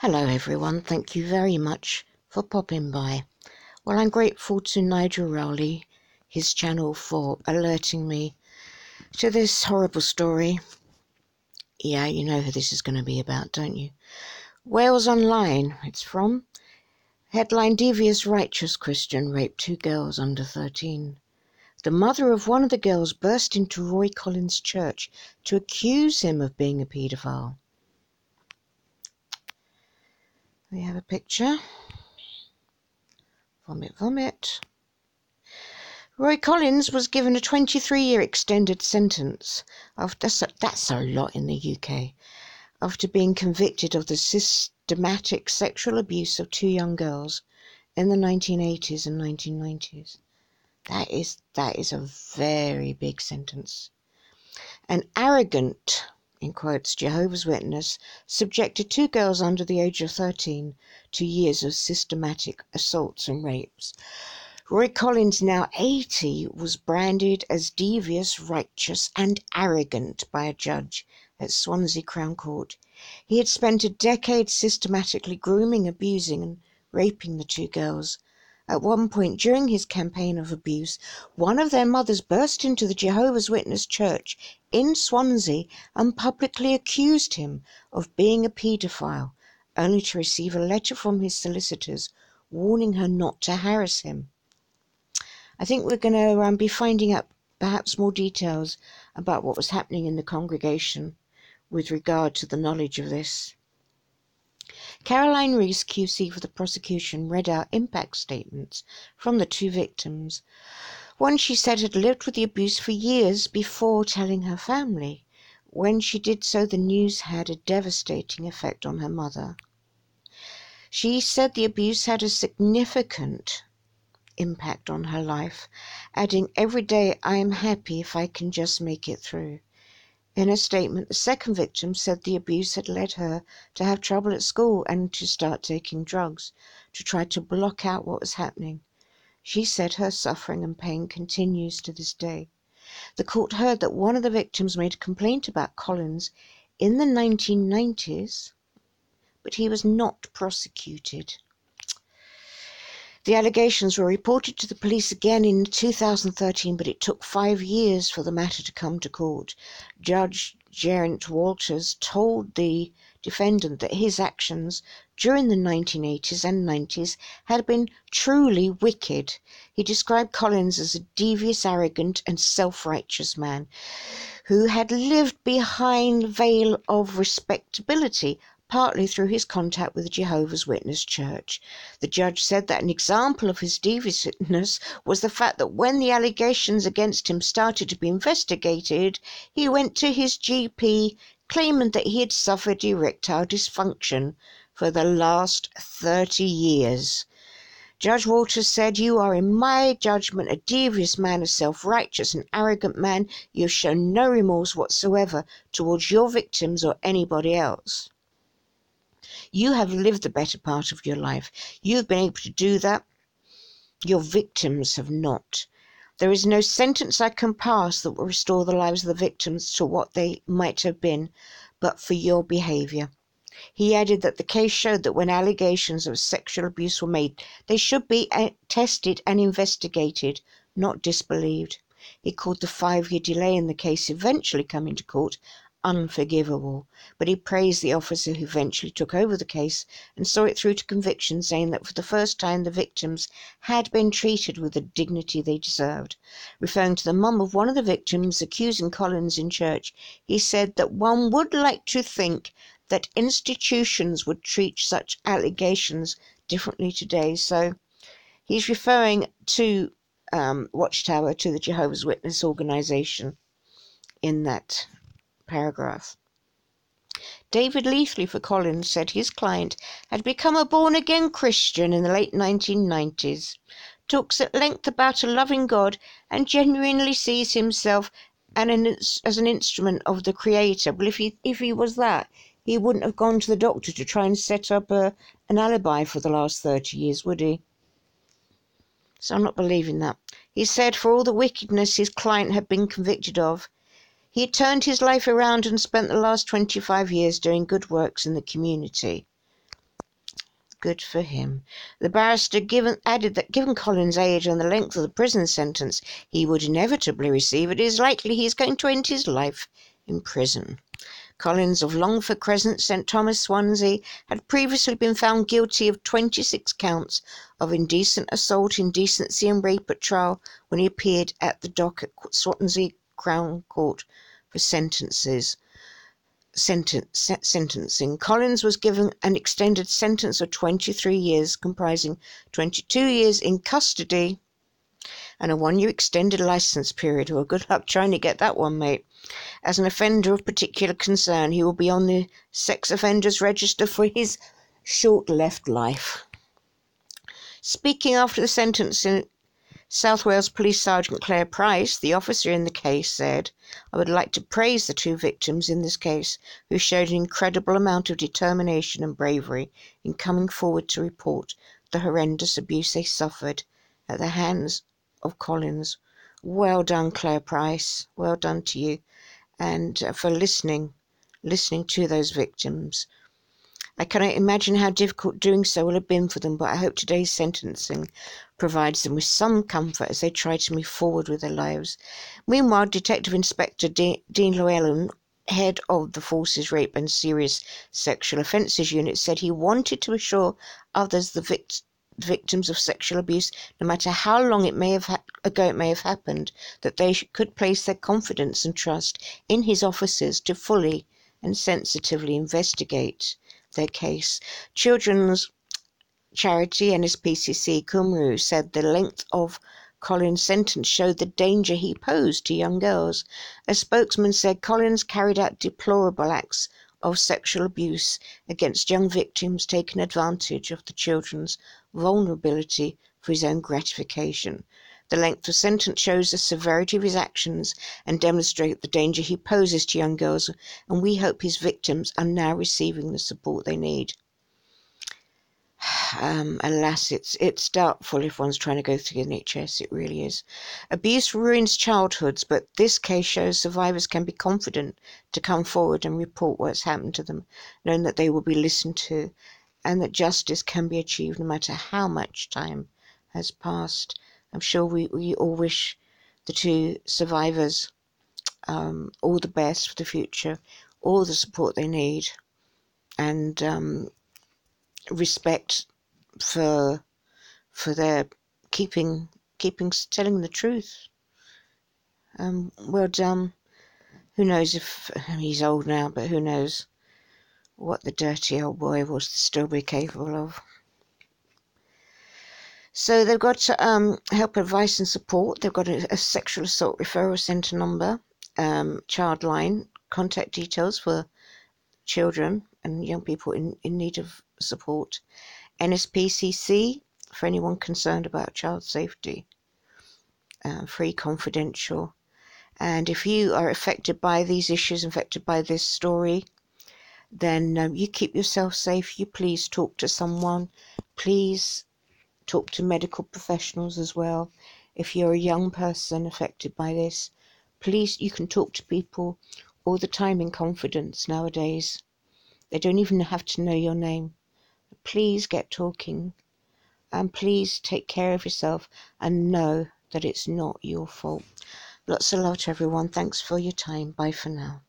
Hello everyone, thank you very much for popping by. Well, I'm grateful to Nigel Rowley, his channel, for alerting me to this horrible story. Yeah, you know who this is going to be about, don't you? Wales Online, it's from. Headline: Devious righteous Christian raped 2 girls under 13. The mother of one of the girls burst into Roy Collins' church to accuse him of being a paedophile. We have a picture. Vomit, vomit. Roy Collins was given a 23-year extended sentence. That's a lot in the UK. After being convicted of the systematic sexual abuse of 2 young girls in the 1980s and 1990s. That is a very big sentence. An arrogant, in quotes, Jehovah's Witness subjected 2 girls under the age of 13 to years of systematic assaults and rapes. Roy Collins, now 80, was branded as devious, righteous and arrogant by a judge at Swansea Crown Court. He had spent a decade systematically grooming, abusing and raping the 2 girls. At one point during his campaign of abuse, one of their mothers burst into the Jehovah's Witness church in Swansea and publicly accused him of being a paedophile, only to receive a letter from his solicitors warning her not to harass him. I think we're going to be finding out perhaps more details about what was happening in the congregation with regard to the knowledge of this. Caroline Rees, QC for the prosecution, read out impact statements from the 2 victims. One, she said, had lived with the abuse for years before telling her family. When she did so, the news had a devastating effect on her mother. She said the abuse had a significant impact on her life, adding, "Every day I am happy if I can just make it through." In a statement, the second victim said the abuse had led her to have trouble at school and to start taking drugs to try to block out what was happening. She said her suffering and pain continues to this day. The court heard that one of the victims made a complaint about Collins in the 1990s, but he was not prosecuted. The allegations were reported to the police again in 2013, but it took 5 years for the matter to come to court. Judge Geraint Walters told the defendant that his actions during the 1980s and 90s had been truly wicked. He described Collins as a devious, arrogant and self-righteous man who had lived behind a veil of respectability, partly through his contact with the Jehovah's Witness Church. The judge said that an example of his deviousness was the fact that when the allegations against him started to be investigated, he went to his GP claiming that he had suffered erectile dysfunction for the last 30 years. Judge Walters said, "You are, in my judgment, a devious man, a self-righteous and arrogant man. You have shown no remorse whatsoever towards your victims or anybody else. You have lived the better part of your life. You have been able to do that. Your victims have not. There is no sentence I can pass that will restore the lives of the victims to what they might have been, but for your behaviour." He added that the case showed that when allegations of sexual abuse were made, they should be tested and investigated, not disbelieved. He called the 5-year delay in the case eventually coming to court unforgivable, but he praised the officer who eventually took over the case and saw it through to conviction, saying that for the first time the victims had been treated with the dignity they deserved. Referring to the mum of one of the victims accusing Collins in church, he said that one would like to think that institutions would treat such allegations differently today. So he's referring to Watchtower, to the Jehovah's Witness organisation in that paragraph. David Leithley for Collins said his client had become a born-again Christian in the late 1990s, talks at length about a loving God and genuinely sees himself as an instrument of the Creator. Well, if he was that, he wouldn't have gone to the doctor to try and set up an alibi for the last 30 years, would he? So I'm not believing that. He said for all the wickedness his client had been convicted of, he had turned his life around and spent the last 25 years doing good works in the community. Good for him. The barrister added that given Collins' age and the length of the prison sentence he would inevitably receive, it is likely he is going to end his life in prison. Collins of Longford Crescent, St Thomas, Swansea, had previously been found guilty of 26 counts of indecent assault, indecency and rape at trial when he appeared at the dock at Swansea Crown Court for sentencing. Collins was given an extended sentence of 23 years, comprising 22 years in custody and a 1-year extended licence period. Well, good luck trying to get that one, mate. As an offender of particular concern, he will be on the sex offenders register for his short-lived life. Speaking after the sentencing, South Wales Police Sergeant Claire Price, the officer in the case, said, "I would like to praise the 2 victims in this case who showed an incredible amount of determination and bravery in coming forward to report the horrendous abuse they suffered at the hands of Collins." Well done, Claire Price. Well done to you, and for listening to those victims. I cannot imagine how difficult doing so will have been for them, but I hope today's sentencing provides them with some comfort as they try to move forward with their lives. Meanwhile, Detective Inspector Dean Llewellyn, head of the Forces Rape and Serious Sexual Offences Unit, said he wanted to assure others, the victims of sexual abuse, no matter how long it may have happened, that they could place their confidence and trust in his officers to fully and sensitively investigate their case. Children's charity NSPCC Cymru said the length of Collins' sentence showed the danger he posed to young girls. A spokesman said Collins carried out deplorable acts of sexual abuse against young victims, taking advantage of the children's vulnerability for his own gratification. The length of sentence shows the severity of his actions and demonstrates the danger he poses to young girls, and we hope his victims are now receiving the support they need. Alas, it's doubtful if one's trying to go through the NHS. It really is. Abuse ruins childhoods, but this case shows survivors can be confident to come forward and report what's happened to them, knowing that they will be listened to and that justice can be achieved no matter how much time has passed. I'm sure we all wish the 2 survivors all the best for the future, all the support they need, and respect for their telling the truth. Well done. Who knows if he's old now, but who knows what the dirty old boy will still be capable of. So they've got help, advice and support. They've got a sexual assault referral centre number, Childline, contact details for children and young people in need of support, NSPCC for anyone concerned about child safety, free, confidential. And if you are affected by these issues, affected by this story, then you keep yourself safe. You please talk to someone. Please talk to medical professionals as well. If you're a young person affected by this, please, you can talk to people all the time in confidence nowadays. They don't even have to know your name. Please get talking, and please take care of yourself and know that it's not your fault. Lots of love to everyone. Thanks for your time. Bye for now.